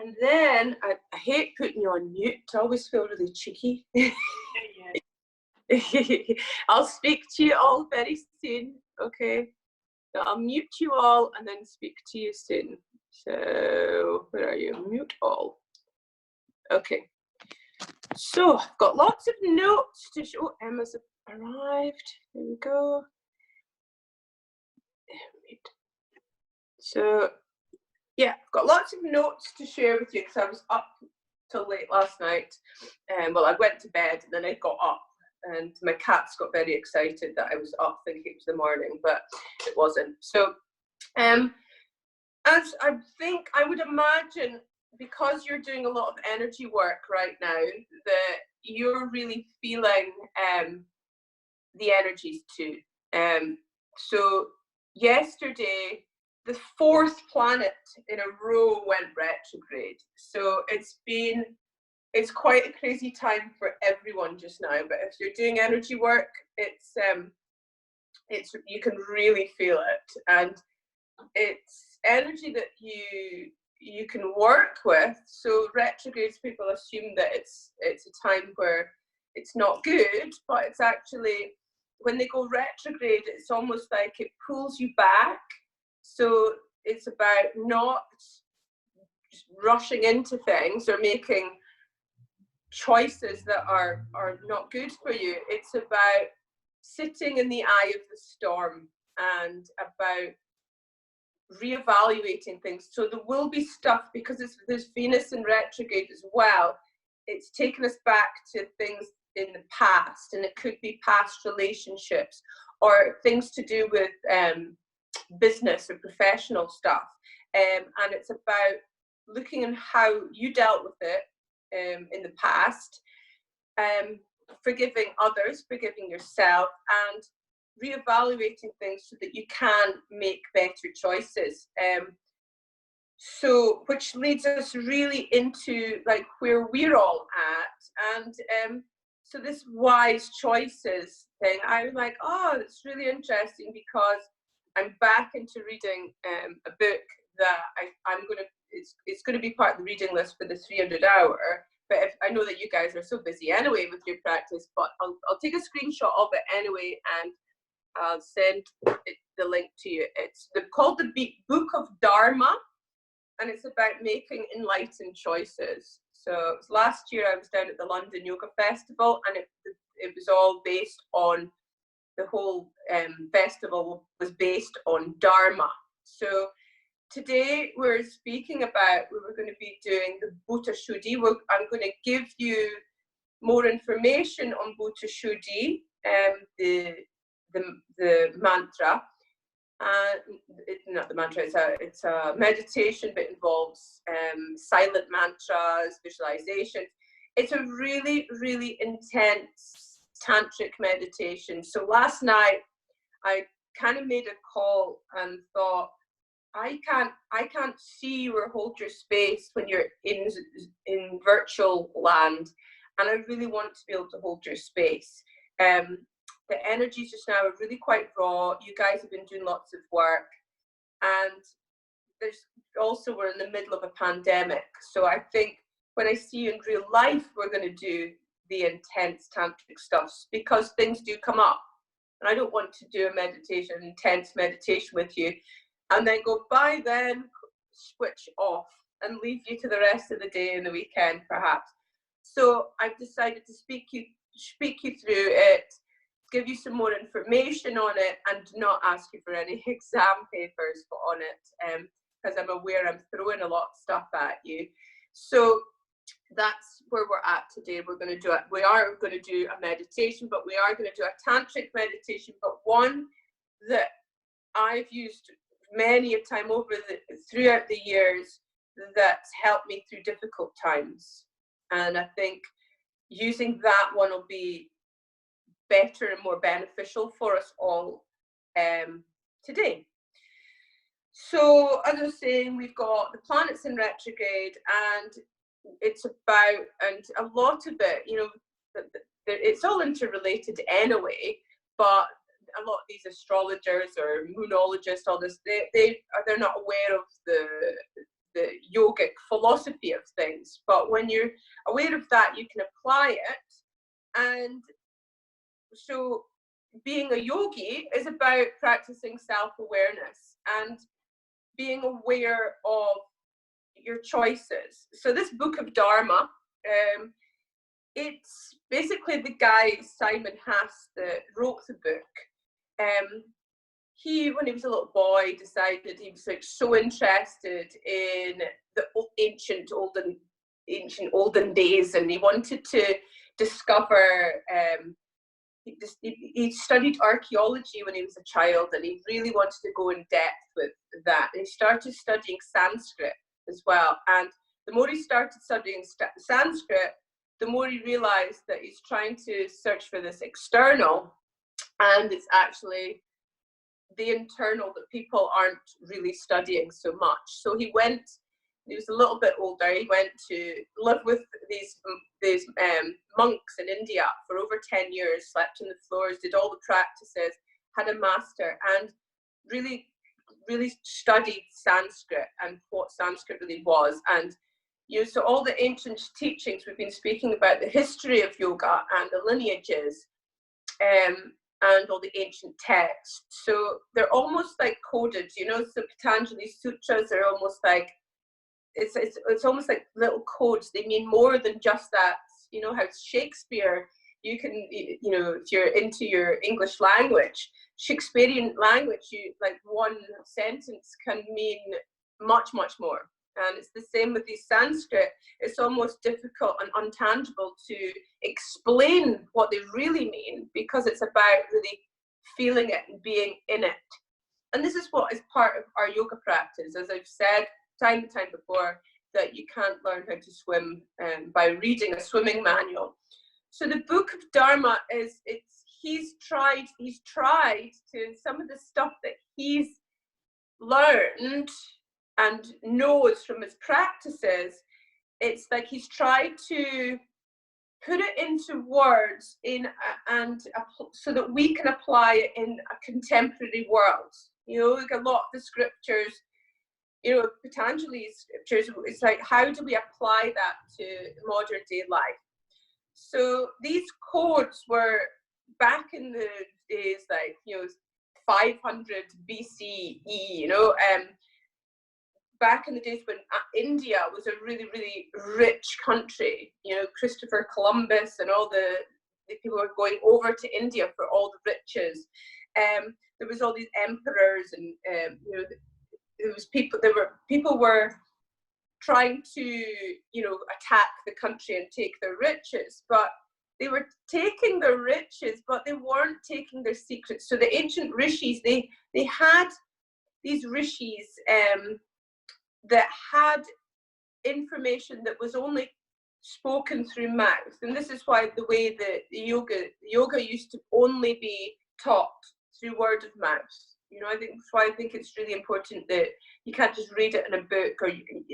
And then I hate putting you on mute. I always feel really cheeky. I'll speak to you all very soon, okay? So I'll mute you all and then speak to you soon. So, where are you? Mute all. Okay. So, I've got lots of notes to show. Oh, Emma's arrived. There we go. So, yeah, I've got lots of notes to share with you because I was up till late last night. Well, I went to bed and then I got up. And my cats got very excited that I was up thinking it was the morning, but it wasn't. So, as I think, I would imagine, because you're doing a lot of energy work right now, that you're really feeling the energies too. So, yesterday, the 4th planet in a row went retrograde. So, it's quite a crazy time for everyone just now, but if you're doing energy work, it's you can really feel it, and it's energy that you can work with. So retrogrades, people assume that it's a time where it's not good, but it's actually, when they go retrograde, it's almost like it pulls you back. So it's about not just rushing into things or making choices that are not good for you. It's about sitting in the eye of the storm and about reevaluating things. So there will be stuff, because there's Venus in retrograde as well, it's taken us back to things in the past, and it could be past relationships or things to do with business or professional stuff, and it's about looking at how you dealt with it in the past, forgiving others, forgiving yourself, and reevaluating things so that you can make better choices. So, which leads us really into like where we're all at, and so this wise choices thing, I was like, oh, it's really interesting, because I'm back into reading a book that I'm gonna, it's going to be part of the reading list for the 300 hour. But if, I know that you guys are so busy anyway with your practice, but I'll take a screenshot of it anyway, and I'll send the link to you. It's called the Big Book of Dharma, and it's about making enlightened choices. So last year I was down at the London Yoga Festival, and it was all based on, the whole festival was based on Dharma. So today we're speaking about, we were going to be doing the Bhuta Shuddhi. I'm going to give you more information on Bhuta Shuddhi, the mantra. Not the mantra, it's a meditation, but involves silent mantras, visualization. It's a really, really intense tantric meditation. So last night I kind of made a call and thought, I can't see or hold your space when you're in virtual land, and I really want to be able to hold your space. The energies just now are really quite raw. You guys have been doing lots of work, and there's also, we're in the middle of a pandemic. So I think when I see you in real life, we're going to do the intense tantric stuff, because things do come up, and I don't want to do a meditation, intense meditation with you, and then go, bye then, switch off, and leave you to the rest of the day and the weekend perhaps. So I've decided to speak you through it, give you some more information on it, and not ask you for any exam papers on it, because I'm aware I'm throwing a lot of stuff at you. So that's where we're at today. We are going to do a meditation, but we are going to do a tantric meditation, but one that I've used many a time throughout the years, that's helped me through difficult times. And I think using that one will be better and more beneficial for us all today. So as I was saying, we've got the planets in retrograde, and it's about, and a lot of it, you know, it's all interrelated anyway, but a lot of these astrologers or moonologists, all this, they're not aware of the yogic philosophy of things. But when you're aware of that, you can apply it. And so being a yogi is about practicing self-awareness and being aware of your choices. So this book of Dharma, it's basically the guy, Simon Hass, that wrote the book. He, when he was a little boy, decided he was like so interested in the ancient olden days, and he wanted to discover. He studied archaeology when he was a child, and he really wanted to go in depth with that. And he started studying Sanskrit as well. And the more he started studying Sanskrit, the more he realized that he's trying to search for this external, and it's actually the internal that people aren't really studying so much. So he was a little bit older, he went to live with these monks in India for over 10 years, slept on the floors, did all the practices, had a master, and really, really studied Sanskrit and what Sanskrit really was. And so all the ancient teachings, we've been speaking about the history of yoga and the lineages, and all the ancient texts. So they're almost like coded, so Patanjali's sutras are almost like, it's almost like little codes. They mean more than just that. How Shakespeare, you can, if you're into your English language, Shakespearean language, like one sentence can mean much, much more. And it's the same with the Sanskrit. It's almost difficult and untangible to explain what they really mean, because it's about really feeling it and being in it. And this is what is part of our yoga practice. As I've said time and time before, that you can't learn how to swim by reading a swimming manual. So the Book of Dharma he's tried to, some of the stuff that he's learned and knows from his practices, it's like he's tried to put it into words so that we can apply it in a contemporary world. Like a lot of the scriptures, Patanjali's scriptures, it's like, how do we apply that to modern day life? So these codes were back in the days, like 500 BCE, back in the days when India was a really, really rich country. Christopher Columbus and all the people were going over to India for all the riches. There was all these emperors, and there was people were trying to attack the country and take their riches, but they were taking their riches, but they weren't taking their secrets. So the ancient rishis, they had these rishis that had information that was only spoken through mouth. And this is why the way that yoga used to only be taught through word of mouth. I think that's why I think it's really important that you can't just read it in a book, or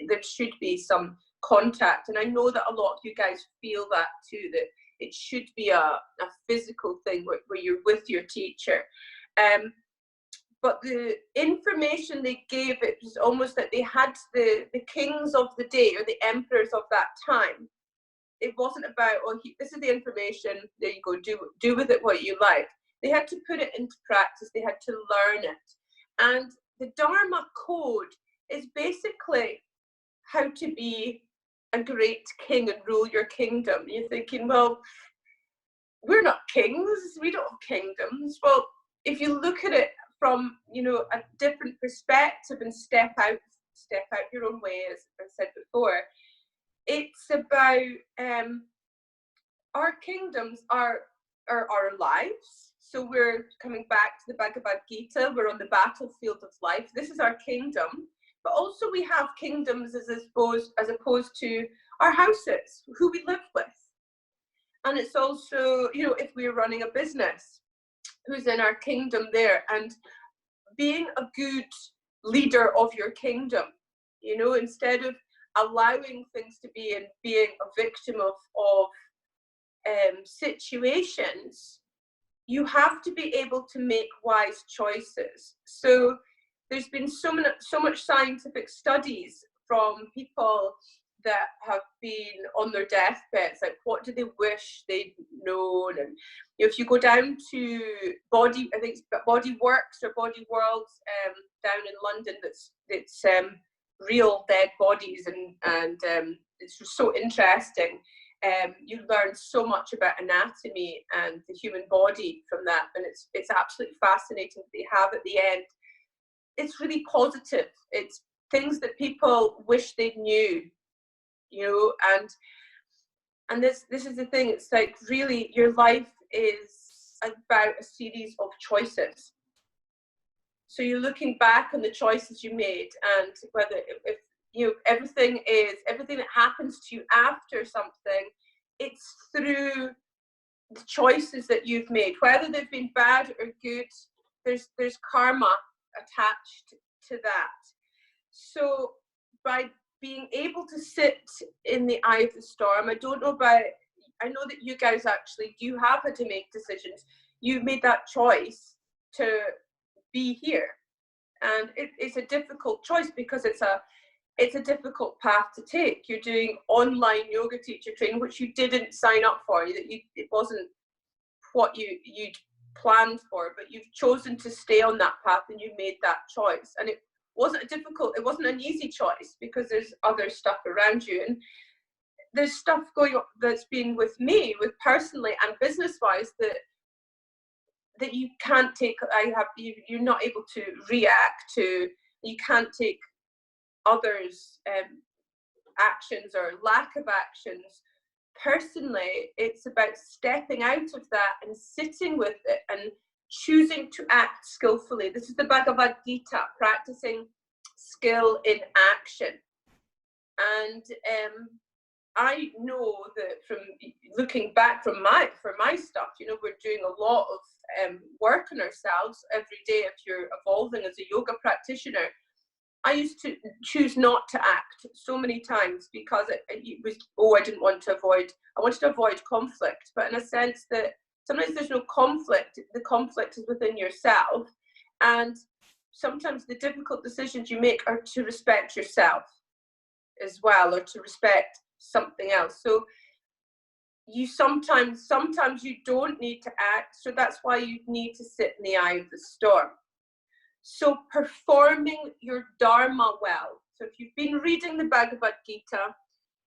there should be some contact. And I know that a lot of you guys feel that too, that it should be a physical thing where you're with your teacher. But the information they gave, it was almost that they had the kings of the day, or the emperors of that time. It wasn't about, this is the information, there you go, do with it what you like. They had to put it into practice. They had to learn it. And the Dharma Code is basically how to be a great king and rule your kingdom. You're thinking, well, we're not kings. We don't have kingdoms. Well, if you look at it from, a different perspective and step out your own way, as I said before, it's about our kingdoms are our lives. So we're coming back to the Bhagavad Gita. We're on the battlefield of life. This is our kingdom. But also we have kingdoms as opposed to our houses, who we live with. And it's also, if we're running a business, who's in our kingdom there, and being a good leader of your kingdom, instead of allowing things to be and being a victim of situations, you have to be able to make wise choices. So there's been so much scientific studies from people that have been on their deathbeds, like what do they wish they'd known. And if you go down to Body, I think it's Body Works or Body Worlds down in London, it's real dead bodies, and it's so interesting. You learn so much about anatomy and the human body from that, and it's absolutely fascinating that they have at the end. It's really positive. It's things that people wish they knew, and this is the thing. It's like, really, your life is about a series of choices. So you're looking back on the choices you made, and whether if everything that happens to you after something, it's through the choices that you've made, whether they've been bad or good. There's karma attached to that. So by being able to sit in the eye of the storm, I know that you guys actually, you have had to make decisions. You've made that choice to be here, and it's a difficult choice because it's a difficult path to take. You're doing online yoga teacher training, which you didn't sign up for. It wasn't what you'd planned for, but you've chosen to stay on that path, and you made that choice. And it wasn't an easy choice, because there's other stuff around you, and there's stuff going on that's been with me, with personally and business-wise, that you can't take. You're not able to react to. You can't take others' actions or lack of actions personally. It's about stepping out of that and sitting with it and choosing to act skillfully. This is the Bhagavad Gita, practicing skill in action. And I know that from looking back for my stuff, we're doing a lot of work on ourselves every day. If you're evolving as a yoga practitioner, I used to choose not to act so many times because it was, I wanted to avoid conflict, but in a sense that sometimes there's no conflict, the conflict is within yourself, and sometimes the difficult decisions you make are to respect yourself as well, or to respect something else. So you sometimes you don't need to act, so that's why you need to sit in the eye of the storm. So performing your Dharma well. So if you've been reading the Bhagavad Gita,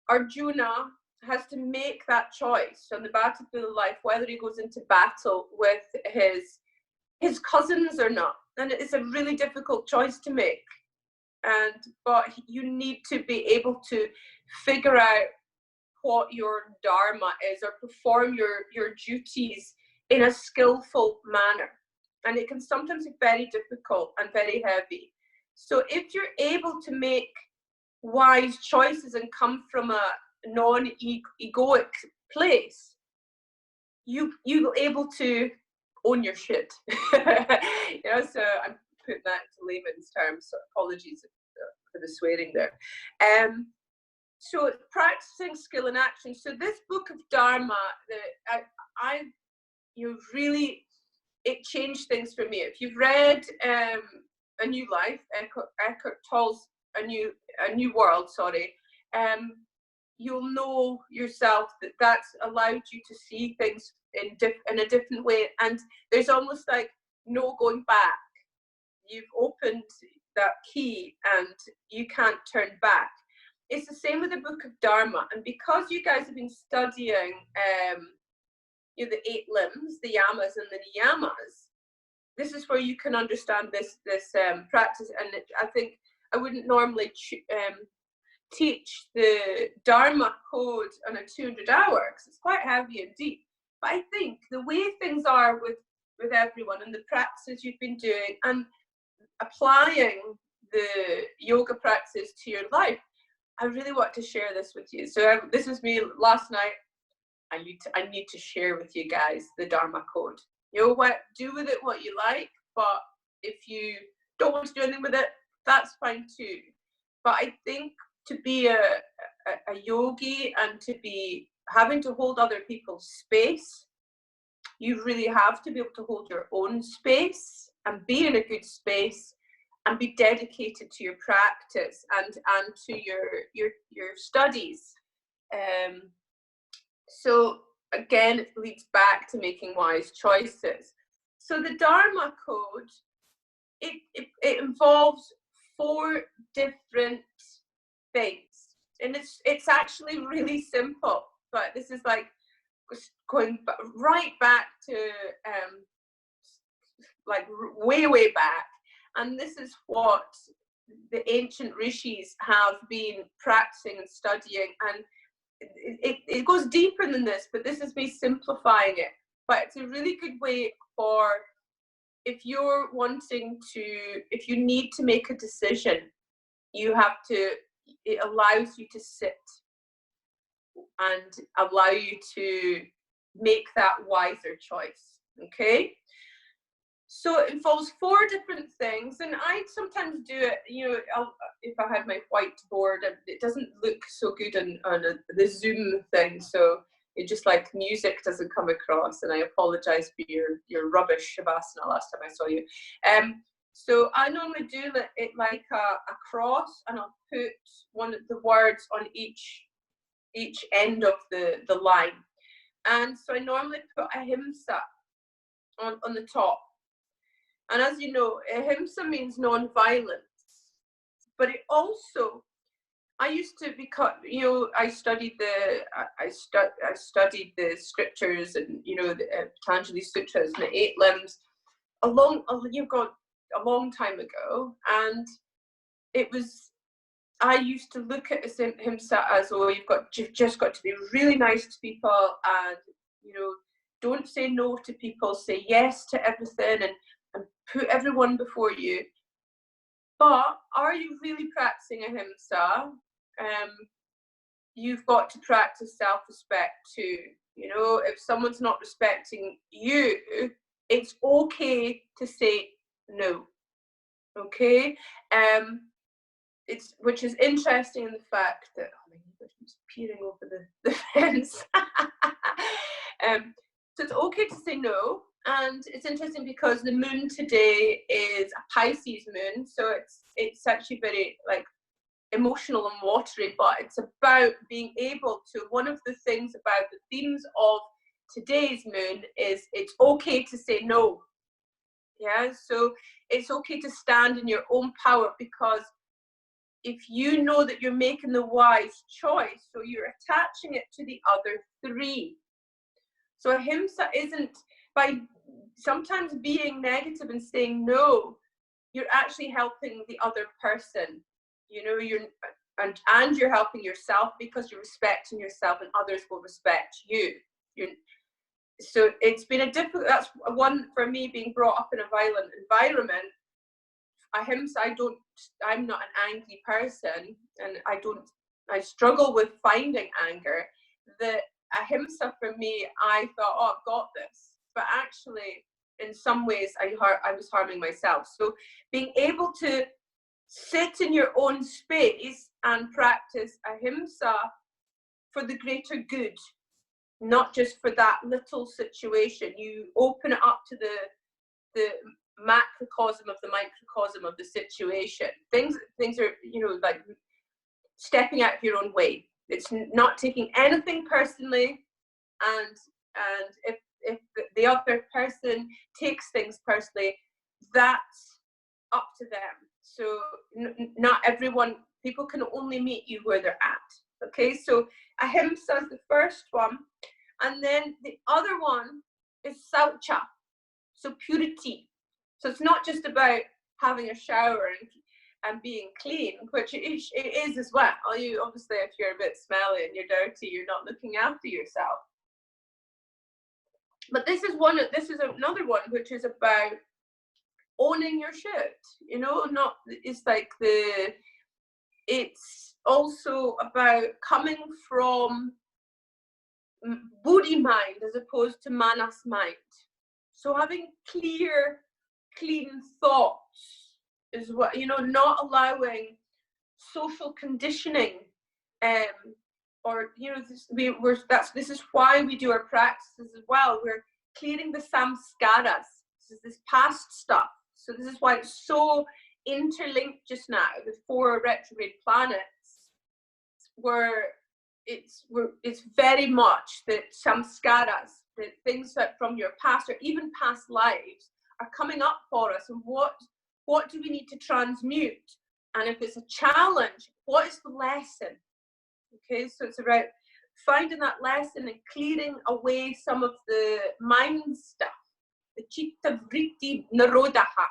Arjuna has to make that choice on the battlefield of life, whether he goes into battle with his cousins or not. And it's a really difficult choice to make. But you need to be able to figure out what your Dharma is, or perform your duties in a skillful manner. And it can sometimes be very difficult and very heavy. So if you're able to make wise choices and come from a non-egoic place, you're able to own your shit. So I'm putting that into layman's terms, so apologies for the swearing there. So practicing skill in action. So this book of Dharma, it changed things for me. If you've read A New Life, Eckhart Tolle's A New World, you'll know yourself that that's allowed you to see things in a different way, and there's almost like no going back. You've opened that key and you can't turn back. It's the same with the Book of Dharma, and because you guys have been studying the 8 limbs, the yamas and the niyamas, this is where you can understand this practice. And I think I wouldn't normally teach the Dharma Code on a 200-hour, because it's quite heavy and deep. But I think the way things are with everyone, and the practices you've been doing, and applying the yoga practices to your life, I really want to share this with you. So this was me last night. I need to share with you guys the Dharma Code. Do with it what you like, but if you don't want to do anything with it, that's fine too. But I think to be a yogi and to be having to hold other people's space, you really have to be able to hold your own space and be in a good space and be dedicated to your practice and to your studies. So again, it leads back to making wise choices. So the Dharma Code, it involves 4 different things, and it's actually really simple. But this is like going right back to like way back, and this is what the ancient rishis have been practicing and studying, and it goes deeper than this, but this is me simplifying it. But it's a really good way for, if you're wanting to, if you need to make a decision, it allows you to sit and allow you to make that wiser choice. Okay, so it involves 4 different things, and I sometimes do it, if I had my whiteboard, it doesn't look so good on the Zoom thing, so it just like music doesn't come across, and I apologize for your rubbish Shavasana last time I saw you. So I normally do it like a cross, and I'll put one of the words on each end of the line. And so I normally put ahimsa on the top. And as you know, ahimsa means non-violence. But it also, I used to I studied the scriptures, and the Patanjali Sutras and the 8 limbs a long time ago, and I used to look at ahimsa as, you've just got to be really nice to people, and don't say no to people, say yes to everything, and put everyone before you. But are you really practicing ahimsa? You've got to practice self-respect too. If someone's not respecting you, it's okay to say no. Okay, which is interesting in the fact that, oh my God, he's peering over the fence. So it's okay to say no, and it's interesting because the moon today is a Pisces moon, so it's actually very like emotional and watery, but it's about being able to, one of the things about the themes of today's moon is it's okay to say no. Yeah, so it's okay to stand in your own power, because if you know that you're making the wise choice, so you're attaching it to the other 3. So ahimsa isn't by sometimes being negative and saying no, you're actually helping the other person. And you're helping yourself, because you're respecting yourself, and others will respect you. So it's been that's one for me, being brought up in a violent environment. Ahimsa, I'm not an angry person, and I struggle with finding anger. The ahimsa for me, I thought, oh, I've got this, but actually in some ways I was harming myself. So being able to sit in your own space and practice ahimsa for the greater good, not just for that little situation. You open it up to the macrocosm of the microcosm of the situation. Things are, like stepping out of your own way. It's not taking anything personally, and if the other person takes things personally, that's up to them. So not everyone, people can only meet you where they're at. Okay, so ahimsa is the first one, and then the other one is saucha, so purity. So it's not just about having a shower and being clean, which it is as well. You obviously, if you're a bit smelly and you're dirty, you're not looking after yourself. But this is another one which is about owning your shit. It's also about coming from buddhi mind as opposed to manas mind. So having clear, clean thoughts is what, not allowing social conditioning, this is why we do our practices as well. We're clearing the samskaras. This is this past stuff. So this is why it's so interlinked just now with 4 retrograde planets, where it's very much that samskaras, that things that from your past or even past lives are coming up for us, and what do we need to transmute? And if it's a challenge, what is the lesson? Okay, so it's about finding that lesson and clearing away some of the mind stuff, the chitta vritti narodaha,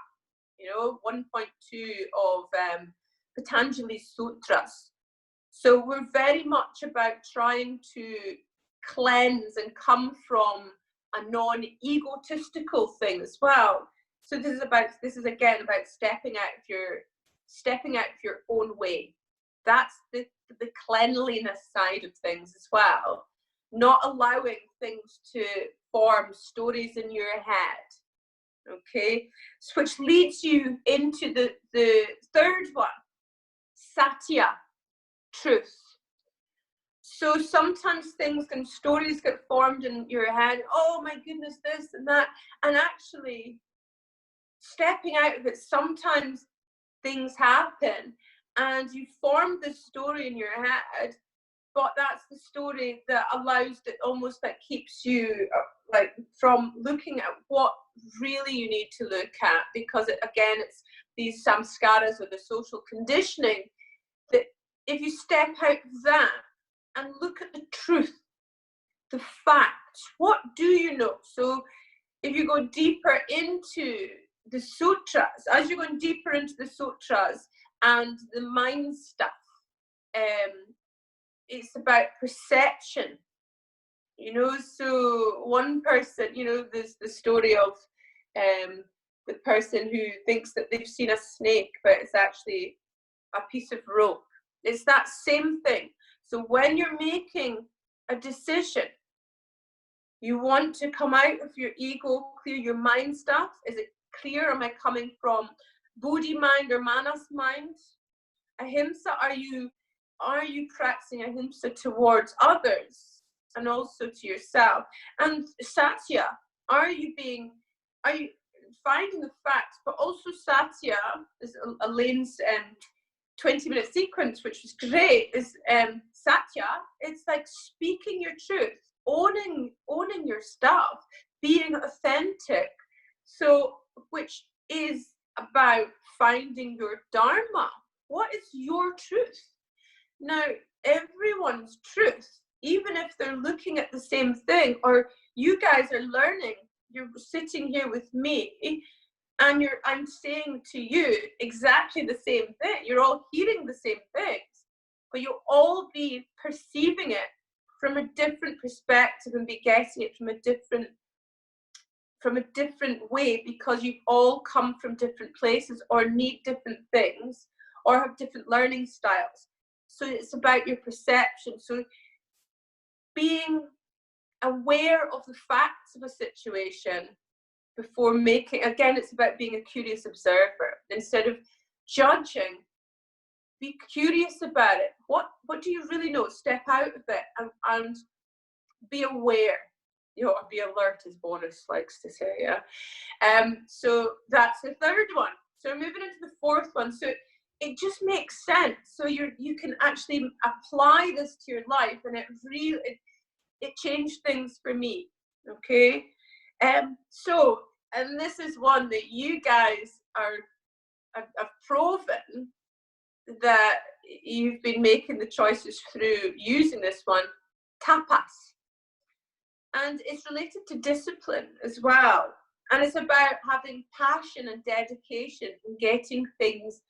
1.2 of Patanjali's sutras. So we're very much about trying to cleanse and come from a non-egotistical thing as well. So this is again about stepping out of your own way. That's the cleanliness side of things as well. Not allowing things to form stories in your head. Okay, so which leads you into the third one, satya, truth. So sometimes stories get formed in your head, oh my goodness, this and that, and actually stepping out of it, sometimes things happen and you form this story in your head, but that's the story that allows it, almost that keeps you from looking at what really you need to look at, because it's these samskaras or the social conditioning that if you step out of that and look at the truth, the facts, what do you know? So if you go deeper into the sutras, as you're going deeper into the sutras and the mind stuff, it's about perception, so one person, there's the story of the person who thinks that they've seen a snake, but it's actually a piece of rope. It's that same thing. So when you're making a decision, you want to come out of your ego, clear your mind stuff. Is it clear? Am I coming from Bodhi mind or Manas mind? Ahimsa, are you practicing ahimsa towards others and also to yourself? And satya, are you finding the facts, but also satya is Elaine's 20-minute sequence, which was great, is satya, it's like speaking your truth, owning your stuff, being authentic. So, which is about finding your dharma. What is your truth? Now, everyone's truth, even if they're looking at the same thing, or you guys are learning, you're sitting here with me, and I'm saying to you exactly the same thing. You're all hearing the same things, but you'll all be perceiving it from a different perspective and be getting it from a different way, because you've all come from different places or need different things or have different learning styles. So it's about your perception. So being aware of the facts of a situation before making, again, it's about being a curious observer. Instead of judging, be curious about it. What do you really know? Step out of it and be aware. Or be alert, as Boris likes to say, yeah. So that's the third one. So we're moving into the fourth one. So it just makes sense. So you can actually apply this to your life, and it changed things for me. Okay. So, and this is one that you guys have proven that you've been making the choices through using this one, tapas. And it's related to discipline as well. And it's about having passion and dedication and getting things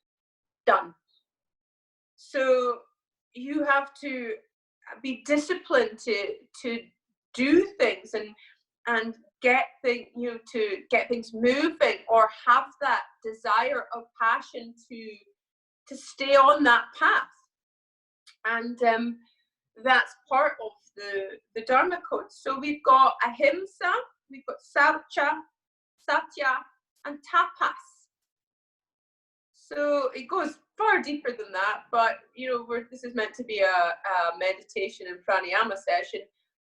done. So you have to be disciplined to do things and get things, to get things moving, or have that desire of passion to stay on that path. And that's part of the Dharma Code. So we've got ahimsa, we've got satya, and tapas. So it goes far deeper than that, but this is meant to be a meditation and pranayama session.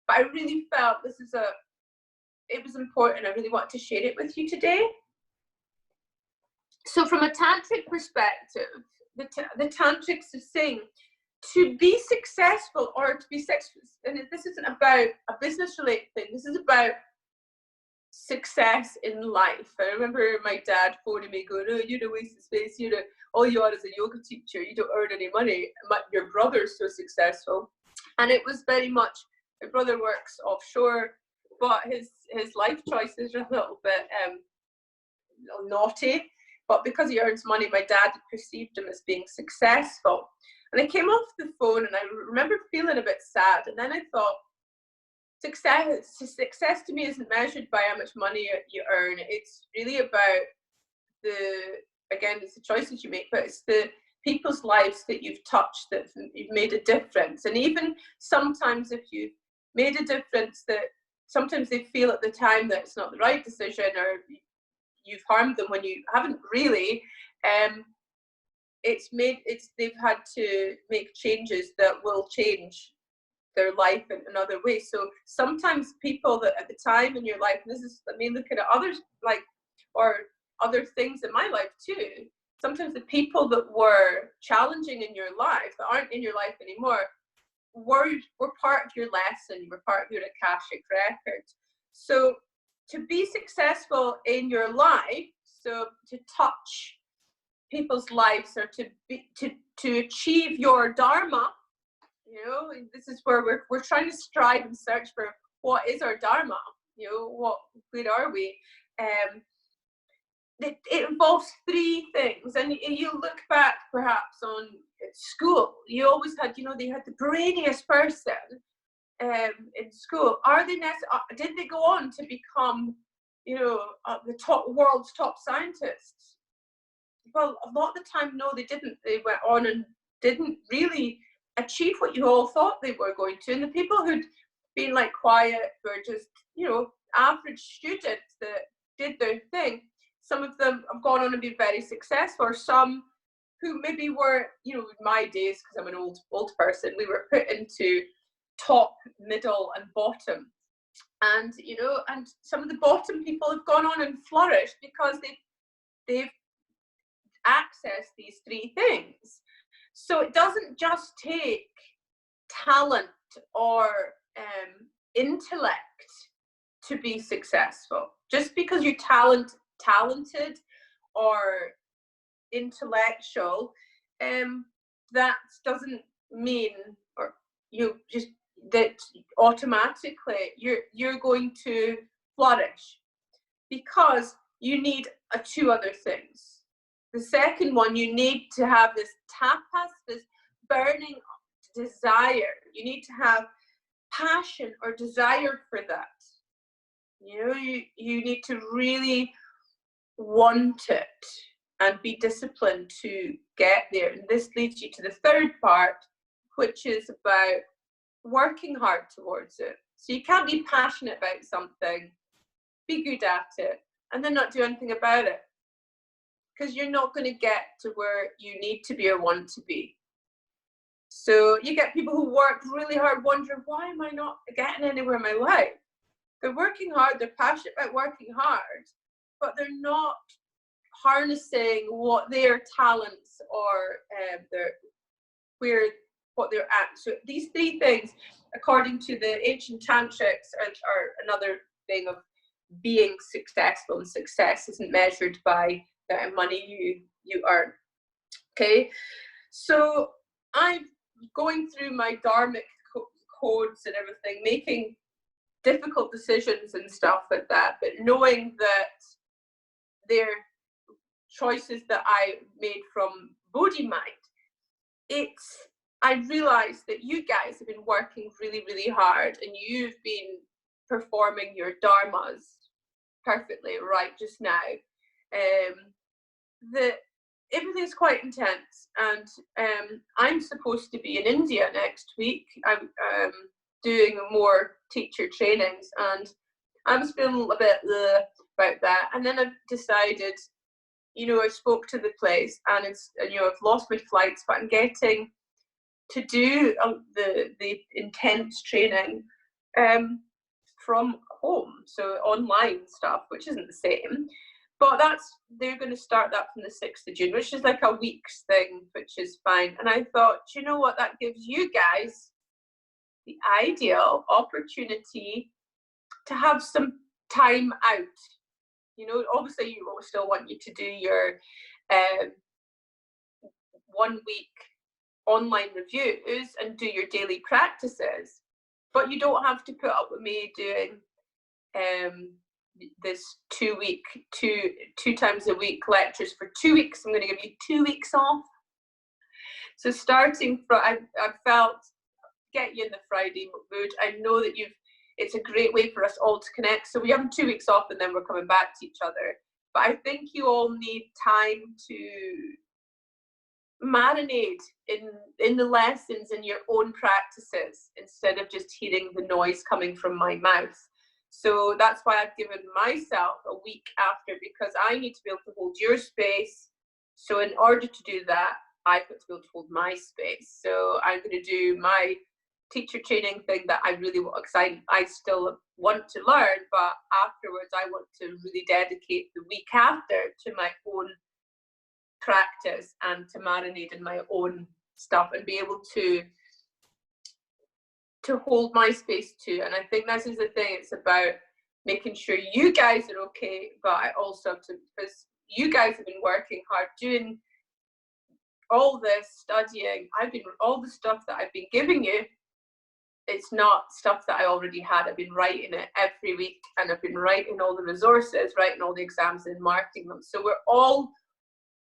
But I really felt it was important. I really wanted to share it with you today. So from a tantric perspective, the tantrics are saying to be successful or to be successful, and this isn't about a business related thing, this is about success in life. I remember my dad phoning me going, oh, you're a waste of space, all you are is a yoga teacher, you don't earn any money, your brother's so successful. And it was very much, my brother works offshore, but his life choices are a little bit naughty, but because he earns money, my dad perceived him as being successful. And I came off the phone and I remember feeling a bit sad, and then I thought, success to me isn't measured by how much money you earn. It's really about it's the choices you make, but it's the people's lives that you've touched, that you've made a difference. And even sometimes if you've made a difference, that sometimes they feel at the time that it's not the right decision, or you've harmed them when you haven't really. They've had to make changes that will change their life in another way. So sometimes people that at the time in your life, and this is, looking at others, or other things in my life too, sometimes the people that were challenging in your life, that aren't in your life anymore, were part of your lesson, were part of your Akashic record. So to be successful in your life, so to touch people's lives, or to achieve your Dharma, this is where we're trying to strive and search for what is our Dharma, where are we? It involves three things, and you look back perhaps on school, you always had, they had the brainiest person in school. Did they go on to become, the world's top scientists? Well, a lot of the time, no, they didn't. They went on and didn't really achieve what you all thought they were going to. And the people who'd been quiet were just, average students that did their thing. Some of them have gone on and been very successful, or some who maybe were, in my days, because I'm an old person, we were put into top, middle, and bottom. And, and some of the bottom people have gone on and flourished because they've accessed these three things. So it doesn't just take talent or intellect to be successful. Just because you're talented or intellectual, that doesn't mean, or that automatically you're going to flourish, because you need two other things. The second one, you need to have this tapas, this burning desire. You need to have passion or desire for that. You need to really want it and be disciplined to get there. And this leads you to the third part, which is about working hard towards it. So you can't be passionate about something, be good at it, and then not do anything about it, because you're not going to get to where you need to be or want to be. So you get people who work really hard wondering, why am I not getting anywhere in my life? They're working hard, they're passionate about working hard, but they're not harnessing what their talents or what they're at. So these three things, according to the ancient tantrics, are another thing of being successful. And success isn't measured by the amount of money you earn. Okay, so I'm going through my dharmic codes and everything, making difficult decisions and stuff like that, but knowing that they're choices that I made from Bodhi mind. I realized that you guys have been working really, really hard, and you've been performing your dharmas perfectly right just now. That everything's quite intense, and I'm supposed to be in India next week. I'm doing more teacher trainings, and I was feeling a bit about that. And then I've decided, I spoke to the place, and I've lost my flights, but I'm getting to do the intense training from home, so online stuff, which isn't the same. But they're going to start that from the 6th of June, which is like a week's thing, which is fine. And I thought, you know what, that gives you guys the ideal opportunity to have some time out. You know, obviously you still want you to do your 1 week online reviews and do your daily practices, but you don't have to put up with me doing this 2 times a week lectures for 2 weeks. I'm going to give you 2 weeks off. So starting from, I felt, get you in the Friday mood. I know that it's a great way for us all to connect. So we have 2 weeks off and then we're coming back to each other. But I think you all need time to marinate in the lessons, in your own practices, instead of just hearing the noise coming from my mouth. So that's why I've given myself a week after, because I need to be able to hold your space. So in order to do that, I've got to be able to hold my space. So I'm going to do my teacher training thing that I really want, because I still want to learn, but afterwards I want to really dedicate the week after to my own practice and to marinate in my own stuff and be able to hold my space too. And I think this is the thing, it's about making sure you guys are okay, but I also have to, because you guys have been working hard doing all this studying. All the stuff that I've been giving you, it's not stuff that I already had. I've been writing it every week, and I've been writing all the resources, writing all the exams and marking them. So we're all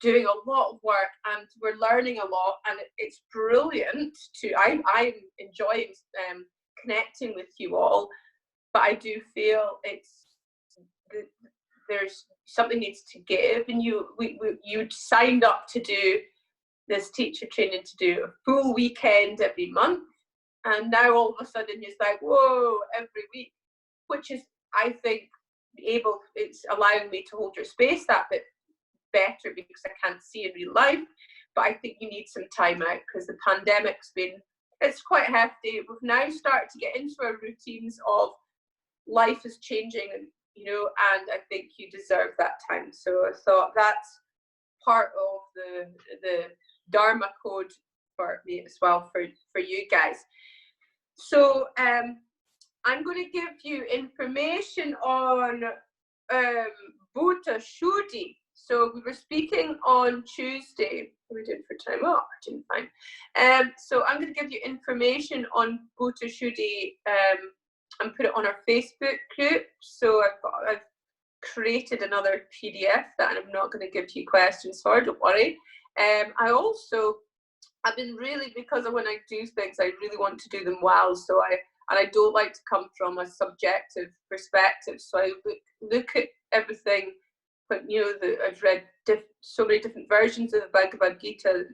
doing a lot of work and we're learning a lot, and it's brilliant I'm enjoying connecting with you all, but I do feel there's something needs to give, and you signed up to do this teacher training, to do a full weekend every month, and now all of a sudden it's like, whoa, every week, which is, I think, it's allowing me to hold your space that bit better, because I can't see in real life. But I think you need some time out, because the pandemic's it's quite hefty. We've now started to get into our routines of life is changing, and and I think you deserve that time. So I thought that's part of the Dharma Code for me as well, for you guys. So I'm going to give you information on Bhuta Shuddhi. So we were speaking on Tuesday. What are we doing for time? Oh, I didn't find. So I'm going to give you information on Bhuta Shuddhi and put it on our Facebook group. So I've created another PDF that I'm not going to give you questions for, don't worry. I've been really, because of when I do things, I really want to do them well. So I don't like to come from a subjective perspective. So I look at everything. But I've read so many different versions of the Bhagavad Gita,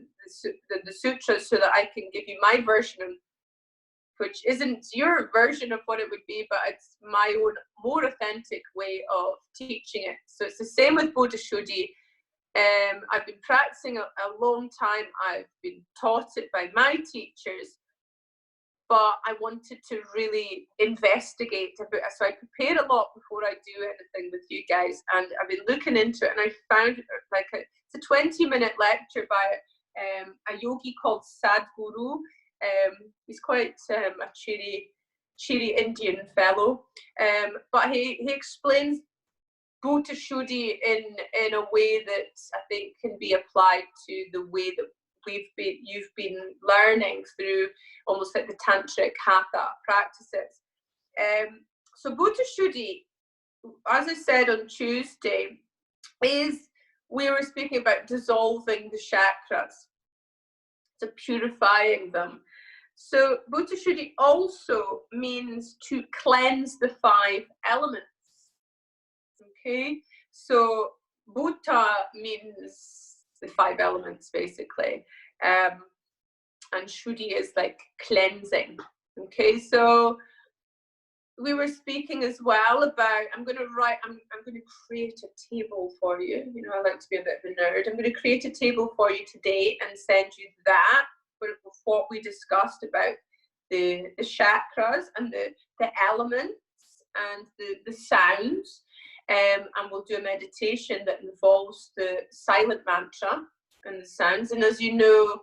the sutras, so that I can give you my version, which isn't your version of what it would be, but it's my own more authentic way of teaching it. So it's the same with Bhuta Shuddhi. I've been practicing a long time. I've been taught it by my teachers, but I wanted to really investigate a bit. So I prepare a lot before I do anything with you guys, and I've been looking into it, and I found it's a 20-minute lecture by a yogi called Sadhguru. He's quite a cheery Indian fellow, but he explains Bhuta Shuddhi in a way that I think can be applied to the way that you've been learning through almost like the tantric hatha practices. So Bhuta Shuddhi, as I said on Tuesday, we were speaking about dissolving the chakras, so purifying them. So Bhuta Shuddhi also means to cleanse the 5 elements. Okay, so Bhuta means the 5 elements basically, and Shuddhi is like cleansing. Okay, so we were speaking as well about, I'm going to create a table for you. I like to be a bit of a nerd. I'm going to create a table for you today and send you that with what we discussed about the chakras and the elements and the sounds. And we'll do a meditation that involves the silent mantra and the sounds. And as you know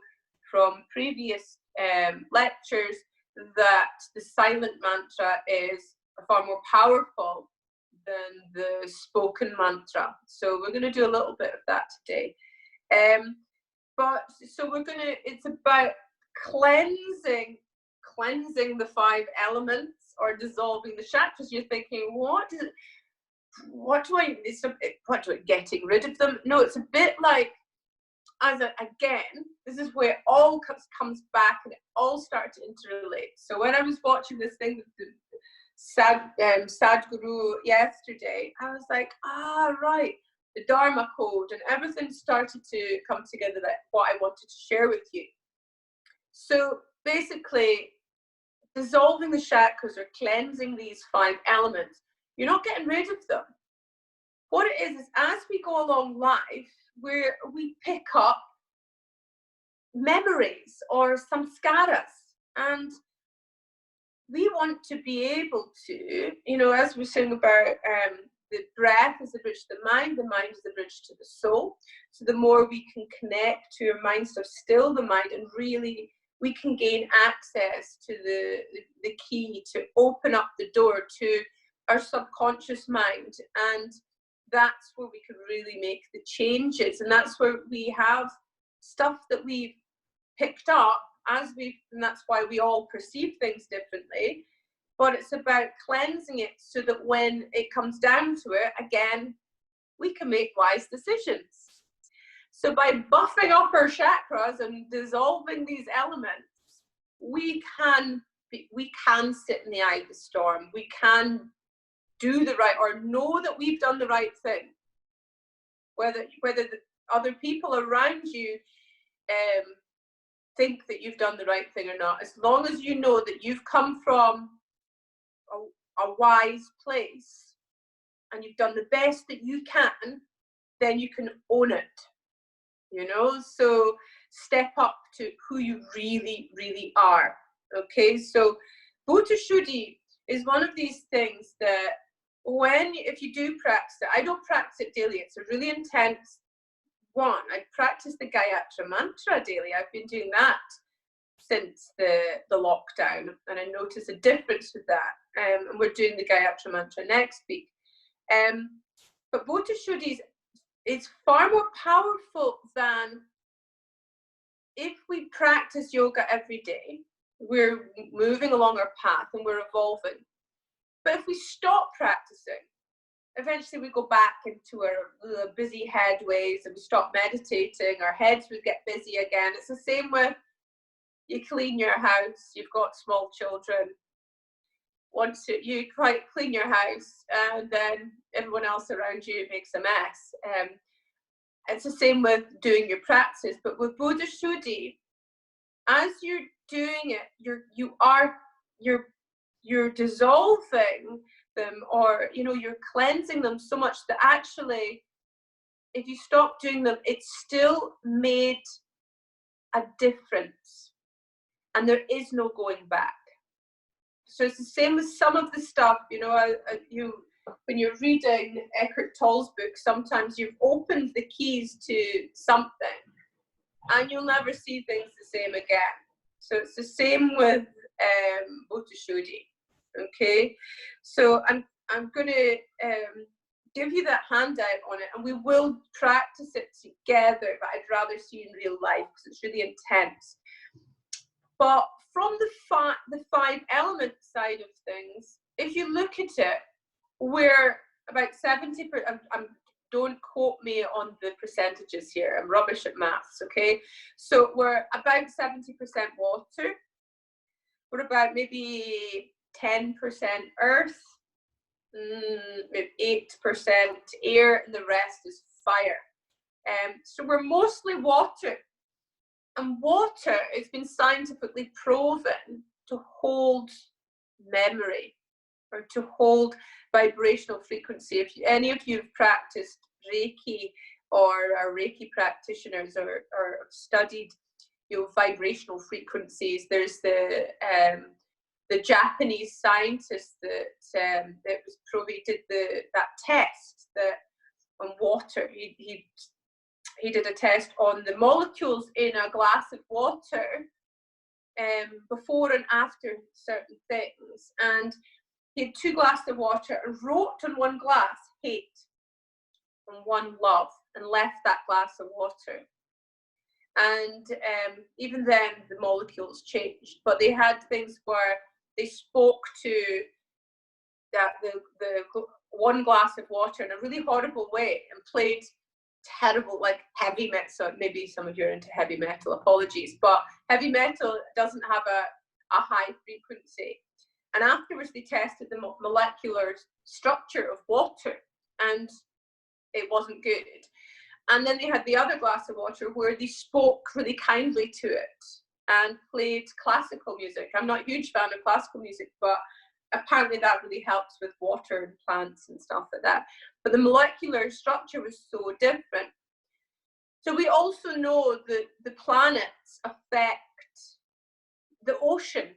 from previous lectures, that the silent mantra is far more powerful than the spoken mantra. So we're going to do a little bit of that today. But so it's about cleansing the 5 elements, or dissolving the chakras. You're thinking, what do I getting rid of them? No, it's a bit like, again, this is where it all comes back and it all starts to interrelate. So when I was watching this thing with the Sadhguru yesterday, I was like, right, the Dharma Code, and everything started to come together, that what I wanted to share with you. So basically, dissolving the chakras or cleansing these 5 elements, you're not getting rid of them. What it is as we go along life, we pick up memories or samskaras, and we want to be able to, as we sing about, the breath is the bridge to the mind is the bridge to the soul. So the more we can connect to our mind, so still the mind, and really we can gain access to the key to open up the door to our subconscious mind. And that's where we can really make the changes. And that's where we have stuff that we've picked up and that's why we all perceive things differently. But it's about cleansing it so that when it comes down to it, again, we can make wise decisions. So by buffing up our chakras and dissolving these elements, we can sit in the eye of the storm. We can do the right, or know that we've done the right thing. Whether the other people around you think that you've done the right thing or not, as long as you know that you've come from a wise place and you've done the best that you can, then you can own it. So step up to who you really, really are. Okay, so Bodhishuddhi is one of these things that if you do practice it, I don't practice it daily, it's a really intense one. I practice the Gayatri mantra daily. I've been doing that since the lockdown, and I notice a difference with that. And we're doing the Gayatri mantra next week. But Bodhishuddhi is far more powerful than if we practice yoga every day. We're moving along our path and we're evolving. But if we stop practicing, eventually we go back into our busy head ways and we stop meditating, our heads would get busy again. It's the same with, you clean your house, you've got small children, once you clean your house and then everyone else around you makes a mess. It's the same with doing your practice, but with Bodhishuddhi, as you're doing it, you're dissolving them, or you're cleansing them so much that actually, if you stop doing them, it still made a difference, and there is no going back. So it's the same with some of the stuff, when you're reading Eckhart Tolle's book, sometimes you've opened the keys to something and you'll never see things the same again. So it's the same with Bodhishuddhi. Okay, so I'm going to give you that handout on it, and we will practice it together, but I'd rather see you in real life because it's really intense. But from the 5 element side of things, if you look at it, we're about 70%, don't quote me on the percentages here, I'm rubbish at maths, okay? So we're about 70% water, we're about maybe 10% earth, maybe 8% air, and the rest is fire. So we're mostly water. And water has been scientifically proven to hold memory, or to hold vibrational frequency. If any of you have practiced Reiki or are Reiki practitioners or studied vibrational frequencies, there's the the Japanese scientist that did that test that on water. He did a test on the molecules in a glass of water, before and after certain things, and he had 2 glasses of water and wrote on one glass hate and one love, and left that glass of water. And even then the molecules changed, but they had things where they spoke to that the one glass of water in a really horrible way and played terrible, like heavy metal. So maybe some of you are into heavy metal, apologies, but heavy metal doesn't have a high frequency. And afterwards they tested the molecular structure of water, and it wasn't good. And then they had the other glass of water where they spoke really kindly to it and played classical music. I'm not a huge fan of classical music, but apparently that really helps with water and plants and stuff like that. But the molecular structure was so different. So we also know that the planets affect the ocean,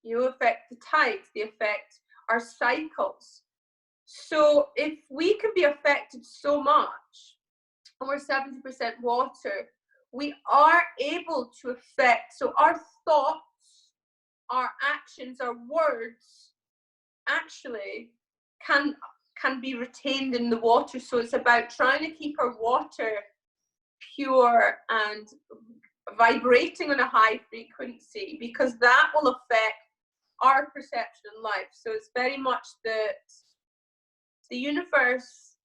affect the tides, they affect our cycles. So if we can be affected so much, and we're 70% water, we are able to affect, so our thoughts, our actions, our words actually can be retained in the water. So it's about trying to keep our water pure and vibrating on a high frequency, because that will affect our perception of life. So it's very much that the universe,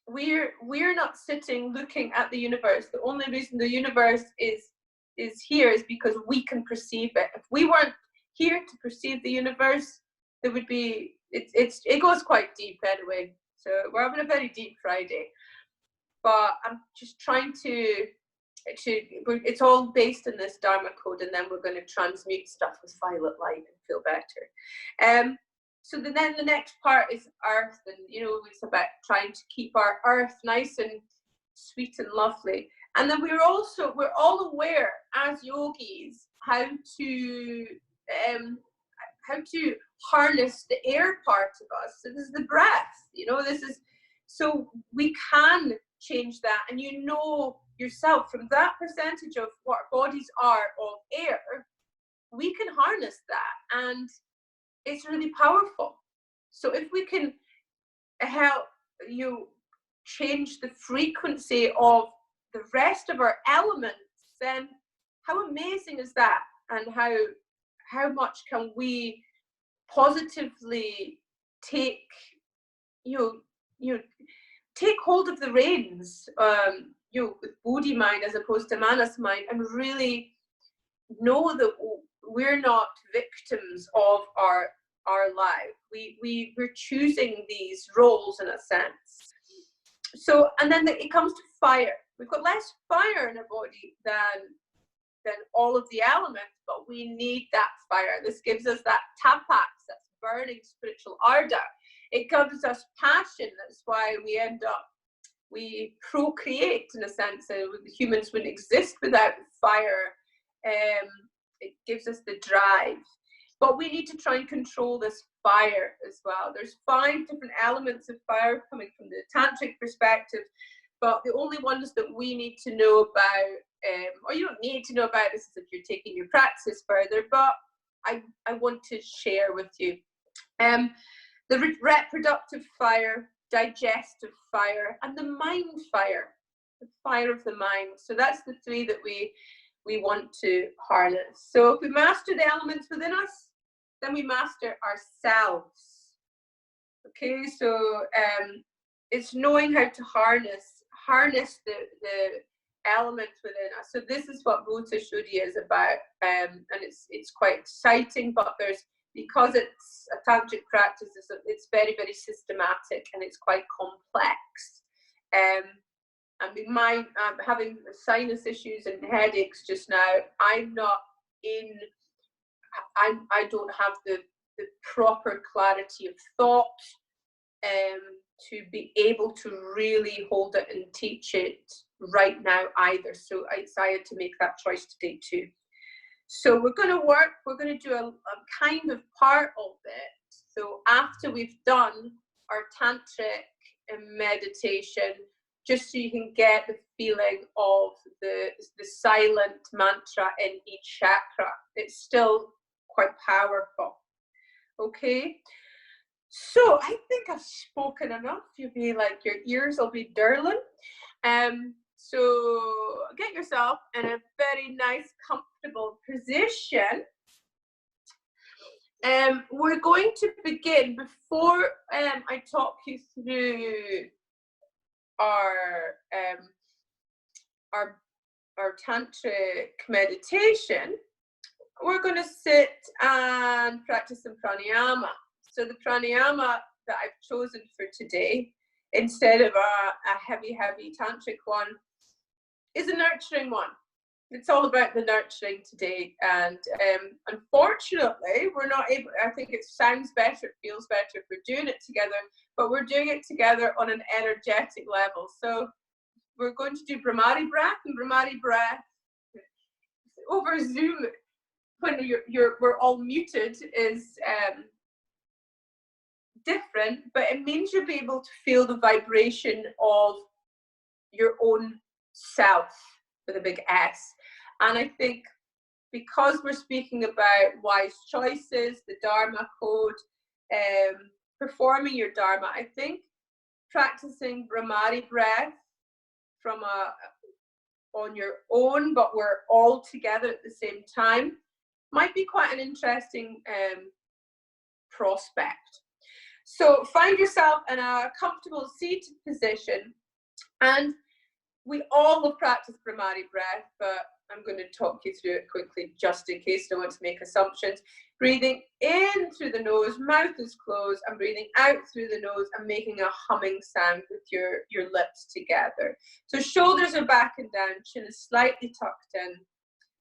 we're not sitting looking at the universe. The only reason the universe is here is because we can perceive it. If we weren't here to perceive the universe, there would be, it goes quite deep anyway. So we're having a very deep Friday. But I'm just trying to it's all based in this Dharma Code, and then we're going to transmute stuff with violet light and feel better. So then the next part is earth, and it's about trying to keep our earth nice and sweet and lovely. And then we're all aware as yogis how to harness the air part of us. So this is the breath, so we can change that, and yourself from that percentage of what our bodies are of air, we can harness that, and it's really powerful. So if we can help you change the frequency of the rest of our elements, then how amazing is that? And how much can we positively take take hold of the reins, with Bodhi mind as opposed to Manas mind, and really know that we're not victims of our life. We're choosing these roles in a sense. So, and then it comes to fire. We've got less fire in our body than all of the elements, but we need that fire. This gives us that tapak, that's burning spiritual ardor. It gives us passion. That's why we procreate in a sense. Humans wouldn't exist without fire. It gives us the drive. But we need to try and control this fire as well. There's 5 different elements of fire coming from the tantric perspective, but the only ones that we need to know about, or you don't need to know about this if you're taking your practice further, but I want to share with you. The reproductive fire, digestive fire, and the mind fire, the fire of the mind. So that's the 3 that we want to harness. So if we master the elements within us, then we master ourselves. Okay, so it's knowing how to harness the elements within us. So this is what Rota Shuddhi is about, and it's quite exciting, but because it's a tantric practice, it's very, very systematic, and it's quite complex. I mean, I'm having sinus issues and headaches just now. I don't have the proper clarity of thought to be able to really hold it and teach it right now either. So I decided to make that choice today too. So we're going to do a kind of part of it. So after we've done our tantric meditation, just so you can get the feeling of the silent mantra in each chakra. It's still quite powerful. Okay, so I think I've spoken enough. You'll be like, your ears will be dirling. So get yourself in a very nice, comfortable position. We're going to begin. Before I talk you through our tantric meditation, we're going to sit and practice some pranayama. So the pranayama that I've chosen for today, instead of a heavy tantric one, is a nurturing one. It's all about the nurturing today, and unfortunately we're not able, I think it sounds better, it feels better if we're doing it together, but we're doing it together on an energetic level. So we're going to do Brahmari breath, and Brahmari breath over Zoom when we're all muted is different, but it means you'll be able to feel the vibration of your own self with a big S. And I think because we're speaking about wise choices, the Dharma Code, performing your Dharma, I think practicing Brahmari breath from on your own, but we're all together at the same time, might be quite an interesting prospect. So find yourself in a comfortable seated position, and we all will practice Brahmari breath, but I'm going to talk you through it quickly just in case I don't want to make assumptions. Breathing in through the nose, mouth is closed, and breathing out through the nose and making a humming sound with your lips together. So shoulders are back and down, chin is slightly tucked in.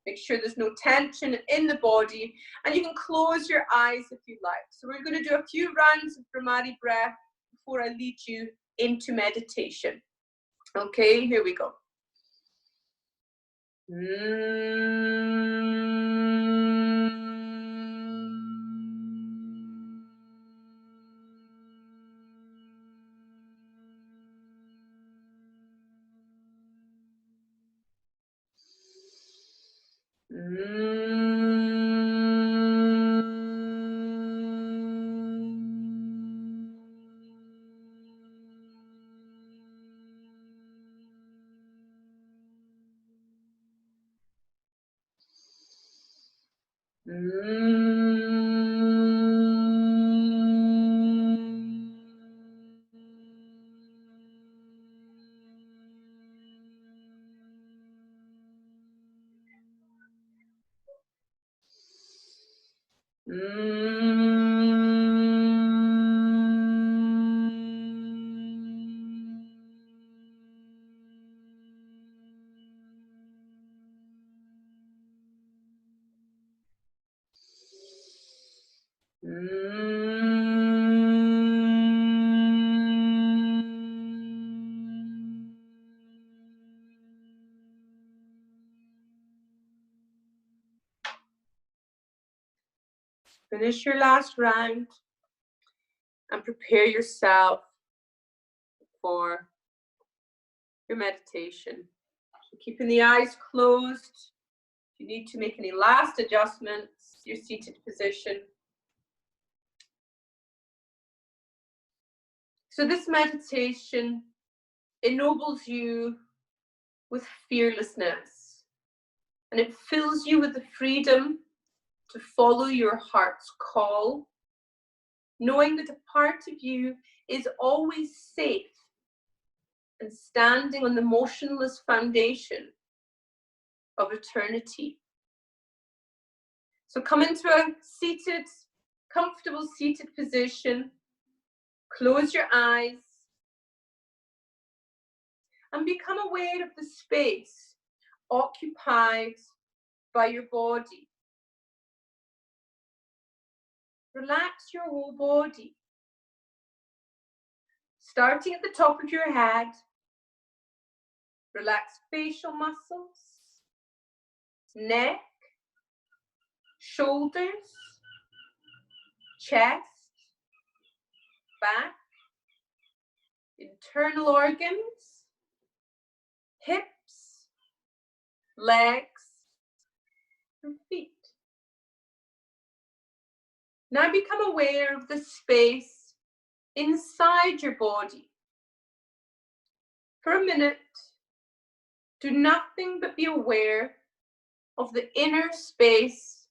Make sure there's no tension in the body, and you can close your eyes if you like. So we're going to do a few rounds of Brahmari breath before I lead you into meditation. Okay, here we go. Finish your last round and prepare yourself for your meditation. So keeping the eyes closed. If you need to make any last adjustments, your seated position. So this meditation ennobles you with fearlessness, and it fills you with the freedom to follow your heart's call, knowing that a part of you is always safe and standing on the motionless foundation of eternity. So come into a seated, comfortable seated position, close your eyes, and become aware of the space occupied by your body. Relax your whole body, starting at the top of your head. Relax facial muscles, neck, shoulders, chest, back, internal organs, hips, legs, and feet. Now become aware of the space inside your body. For a minute, do nothing but be aware of the inner space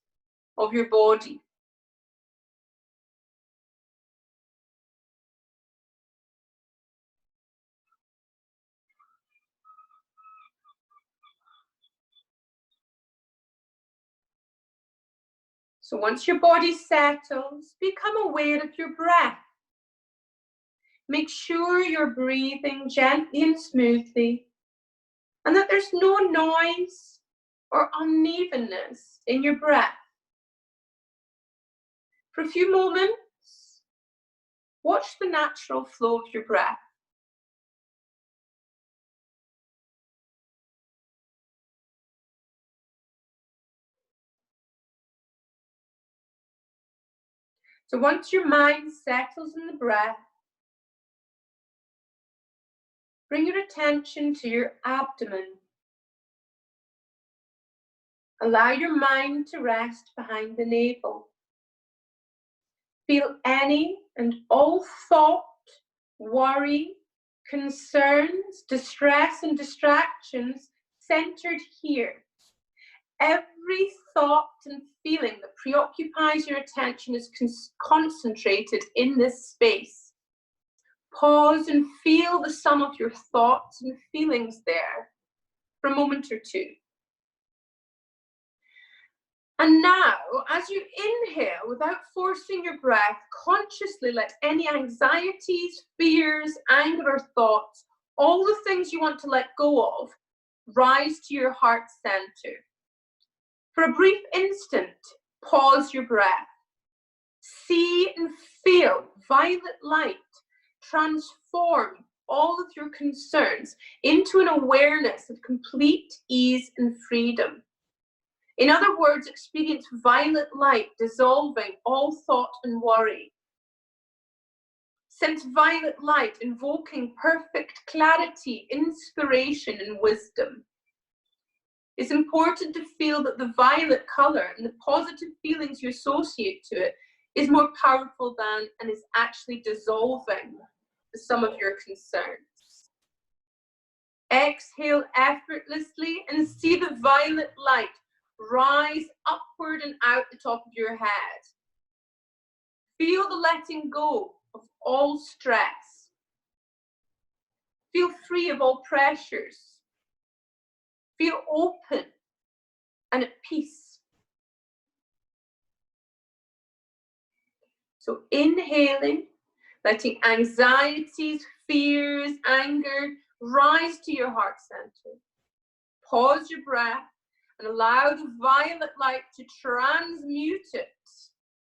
of your body. So once your body settles, become aware of your breath. Make sure you're breathing gently and smoothly, and that there's no noise or unevenness in your breath. For a few moments, watch the natural flow of your breath. So once your mind settles in the breath, bring your attention to your abdomen. Allow your mind to rest behind the navel. Feel any and all thought, worry, concerns, distress, and distractions centered here. Every thought and feeling that preoccupies your attention is concentrated in this space. Pause and feel the sum of your thoughts and feelings there for a moment or two. And now, as you inhale, without forcing your breath, consciously let any anxieties, fears, anger, or thoughts, all the things you want to let go of, rise to your heart center. For a brief instant, pause your breath. See and feel violet light transform all of your concerns into an awareness of complete ease and freedom. In other words, experience violet light dissolving all thought and worry. Sense violet light invoking perfect clarity, inspiration, and wisdom. It's important to feel that the violet color and the positive feelings you associate to it is more powerful than and is actually dissolving some of your concerns. Exhale effortlessly and see the violet light rise upward and out the top of your head. Feel the letting go of all stress. Feel free of all pressures. Feel open and at peace. So inhaling, letting anxieties, fears, anger rise to your heart center. Pause your breath and allow the violet light to transmute it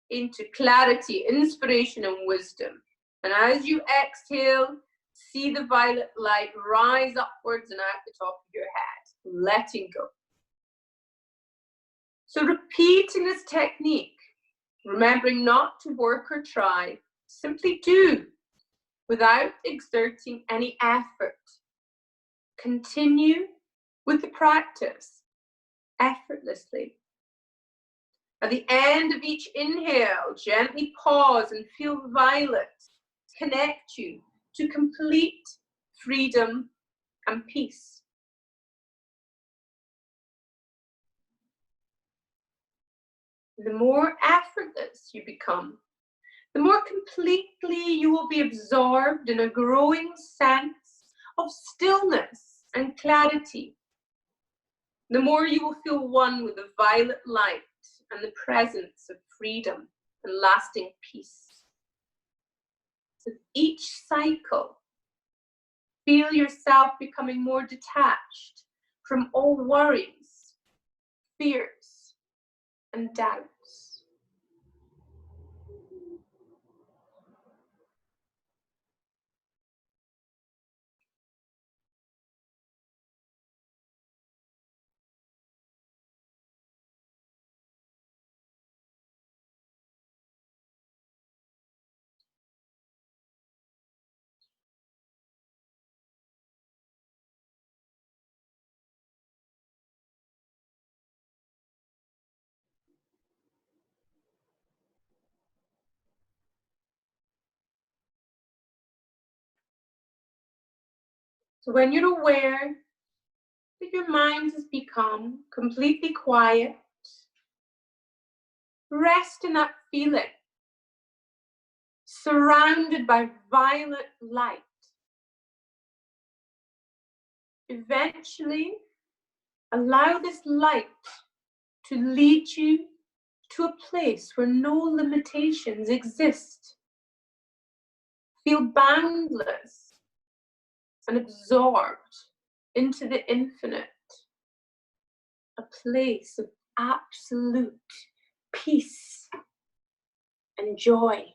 into clarity, inspiration, and wisdom. And as you exhale, see the violet light rise upwards and out the top of your head, letting go. So repeating this technique, remembering not to work or try, simply do without exerting any effort. Continue with the practice effortlessly. At the end of each inhale, gently pause and feel violet connect you to complete freedom and peace. The more effortless you become, the more completely you will be absorbed in a growing sense of stillness and clarity. The more you will feel one with the violet light and the presence of freedom and lasting peace. With each cycle, feel yourself becoming more detached from all worries, fears, and doubts. So when you're aware that your mind has become completely quiet, rest in that feeling, surrounded by violet light. Eventually, allow this light to lead you to a place where no limitations exist. Feel boundless and absorbed into the infinite, a place of absolute peace and joy.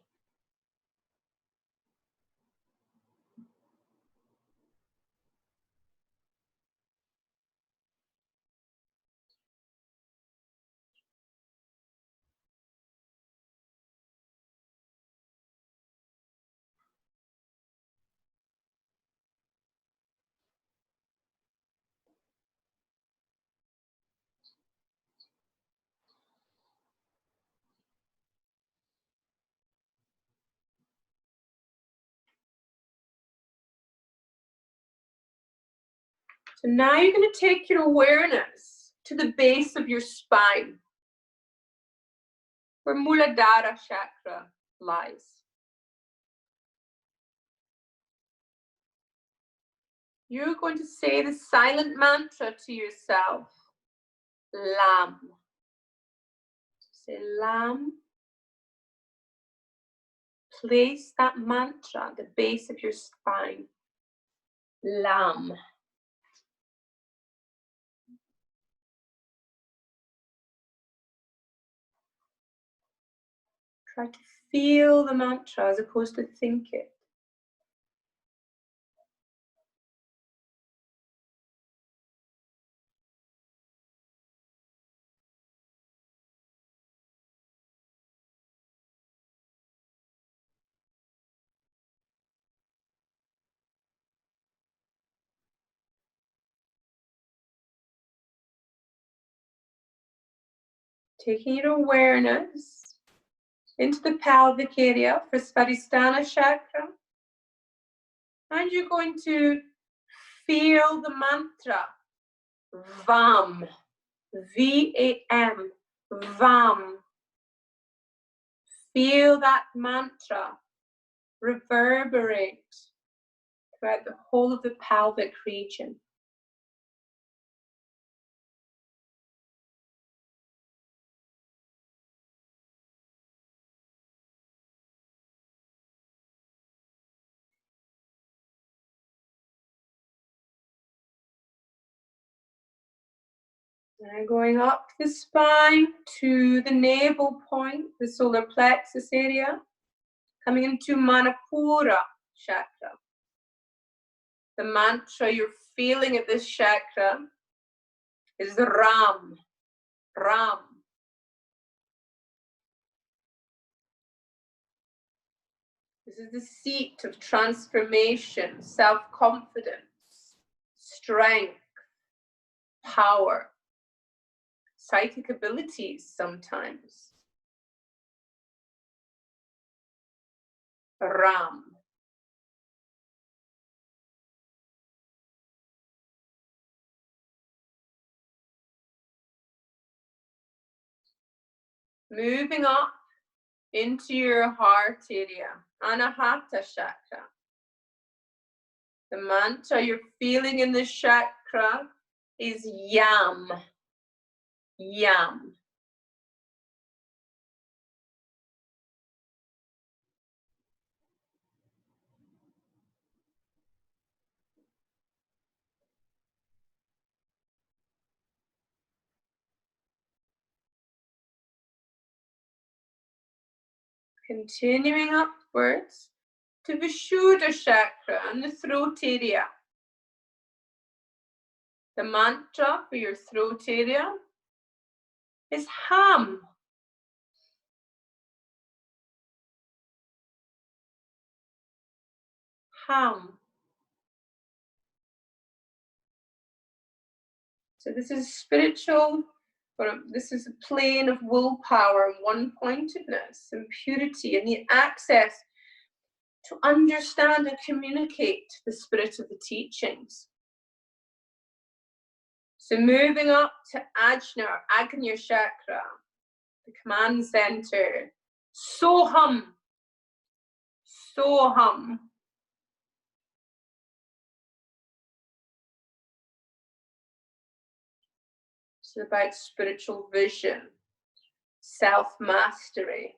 So now you're going to take your awareness to the base of your spine, where Muladhara Chakra lies. You're going to say the silent mantra to yourself, Lam. Say Lam. Place that mantra at the base of your spine. Lam. Try to feel the mantra as opposed to think it. Taking your awareness into the pelvic area for Svadhisthana Chakra. And you're going to feel the mantra, VAM, V-A-M, VAM. Feel that mantra reverberate throughout the whole of the pelvic region. Now going up the spine to the navel point, the solar plexus area, coming into Manipura Chakra. The mantra you're feeling at this chakra is Ram, Ram. This is the seat of transformation, self-confidence, strength, power, psychic abilities sometimes. Ram. Moving up into your heart area, Anahata Chakra. The mantra you're feeling in this chakra is Yam, Yam. Continuing upwards to Vishuddha Chakra and the throat area. The mantra for your throat area is Ham. Ham. So this is spiritual, or this is a plane of willpower and one-pointedness and purity and the access to understand and communicate the spirit of the teachings. So moving up to Ajna, or Ajna Chakra, the command center. Soham. Soham. It's about spiritual vision, self-mastery.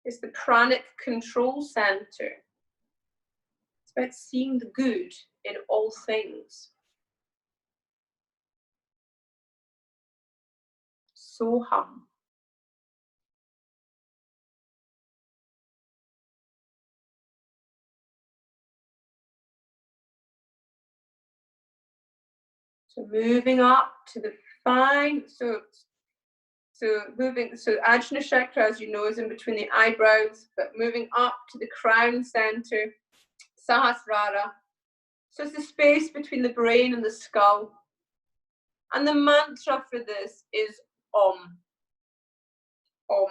It's the pranic control center. It's about seeing the good in all things. Soham. So moving up to the fine, so Ajna Chakra, as you know, is in between the eyebrows, but moving up to the crown center, Sahasrara. So it's the space between the brain and the skull. And the mantra for this is Om. Om.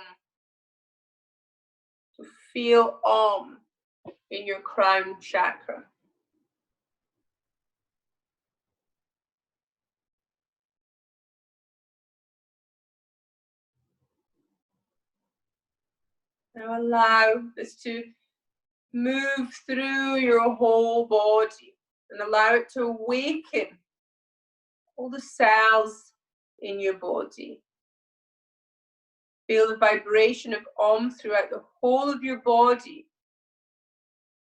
So feel Om in your crown chakra. Now allow this to move through your whole body and allow it to awaken all the cells in your body. Feel the vibration of Om throughout the whole of your body.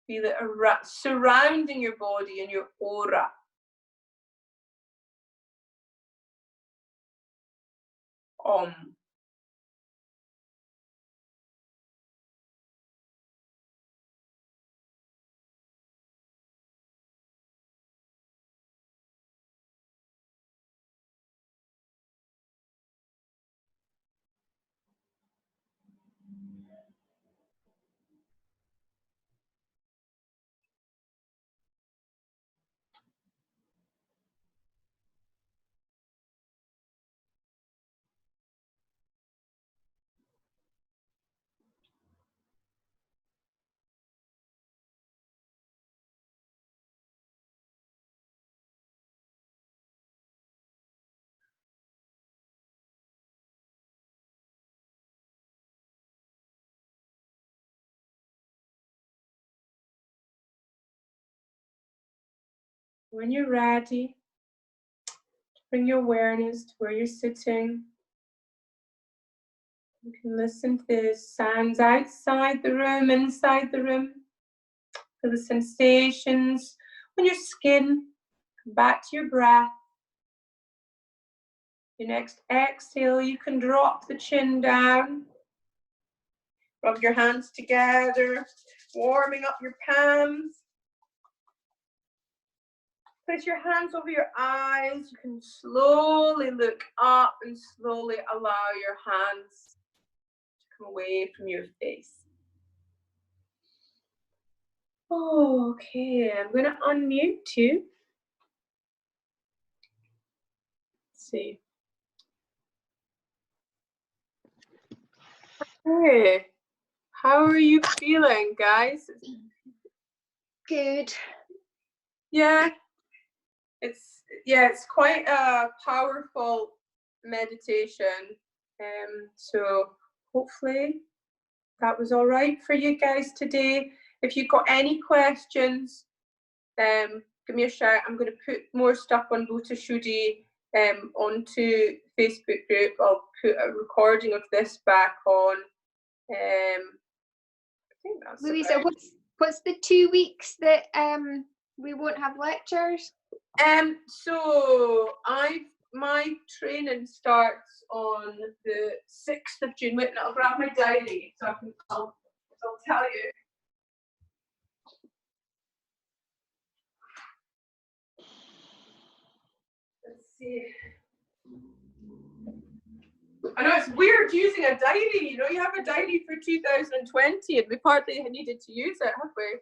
Feel it surrounding your body and your aura. Om. When you're ready, bring your awareness to where you're sitting. You can listen to the sounds outside the room, inside the room. Feel the sensations on your skin. Come back to your breath. Your next exhale, you can drop the chin down. Rub your hands together, warming up your palms. Place your hands over your eyes. You can slowly look up and slowly allow your hands to come away from your face. Okay, I'm going to unmute you. Let's see. Hey, how are you feeling, guys? Good. Yeah. It's quite a powerful meditation. So hopefully that was all right for you guys today. If you've got any questions, give me a shout. I'm going to put more stuff on Bhuta Shuddhi onto Facebook group. I'll put a recording of this back on. I think that's Louisa, what's the 2 weeks that we won't have lectures? So my training starts on the 6th of June. Wait, I'll grab my diary so I'll tell you. Let's see. I know it's weird using a diary. You know, you have a diary for 2020 and we partly needed to use it, have we?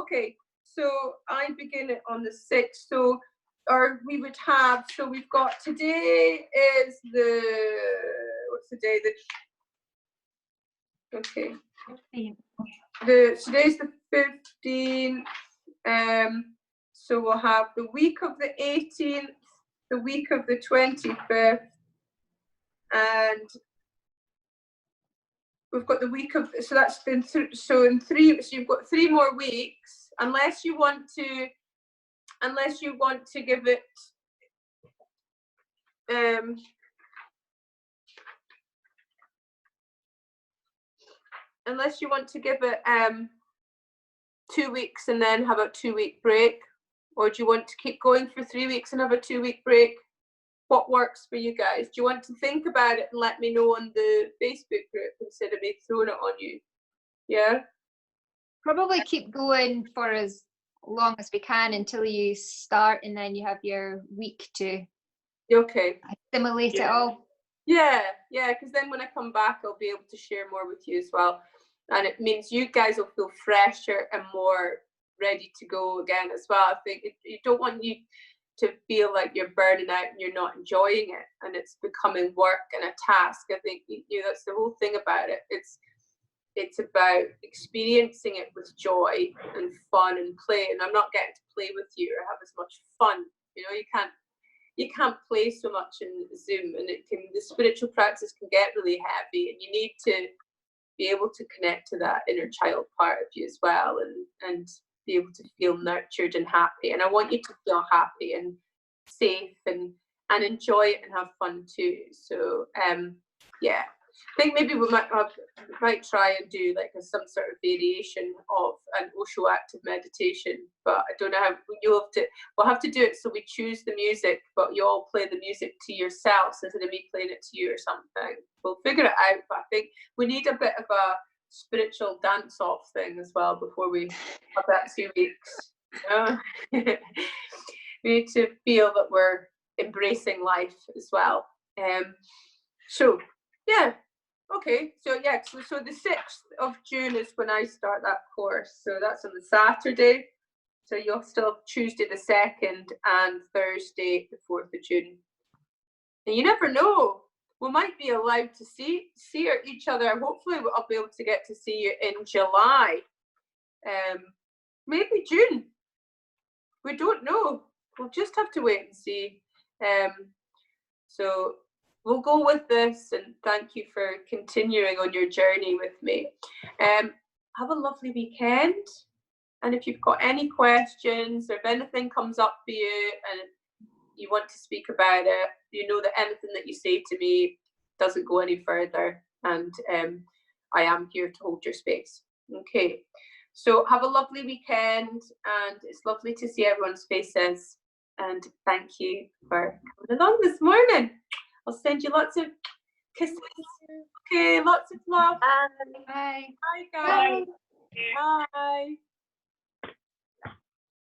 Okay, so I begin it on the 6th. So, or we would have, so we've got, today is the, what's the day? Okay. Today's the 15th. So we'll have the week of the 18th, the week of the 25th, and we've got the week of, so that's been, so in 3, so you've got 3 more weeks, unless you want to give it, unless you want to give it 2 weeks and then have a 2-week break, or do you want to keep going for 3 weeks and have a 2-week break? What works for you guys? Do you want to think about it and let me know on the Facebook group instead of me throwing it on you? Yeah? Probably keep going for as long as we can until you start, and then you have your week to assimilate it all. Yeah, because then when I come back, I'll be able to share more with you as well. And it means you guys will feel fresher and more ready to go again as well. I think you don't want you to feel like you're burning out and you're not enjoying it and it's becoming work and a task. I think that's the whole thing about it. It's about experiencing it with joy and fun and play. And I'm not getting to play with you or have as much fun. You can't play so much in Zoom, and the spiritual practice can get really heavy, and you need to be able to connect to that inner child part of you as well, and be able to feel nurtured and happy. And I want you to feel happy and safe and enjoy it and have fun too. So I think maybe we might try and do like some sort of variation of an Osho active meditation, but I don't know how. We'll have to do it so we choose the music, but you all play the music to yourselves instead of me playing it to you or something. We'll figure it out, but I think we need a bit of a spiritual dance-off thing as well before we have that 2 weeks. We need to feel that we're embracing life as well. So the 6th of June is when I start that course. So that's on the Saturday. So you'll still have Tuesday the 2nd and Thursday the 4th of June. And you never know. We might be allowed to see each other. Hopefully I'll be able to get to see you in July. Maybe June. We don't know. We'll just have to wait and see. So we'll go with this, and thank you for continuing on your journey with me. Have a lovely weekend. And if you've got any questions or if anything comes up for you and you want to speak about it, you know that anything that you say to me doesn't go any further, and I am here to hold your space. Okay, so have a lovely weekend, and it's lovely to see everyone's faces, and thank you for coming along this morning. I'll send you lots of kisses. Okay, lots of love. Bye. Bye, guys. Bye. Bye.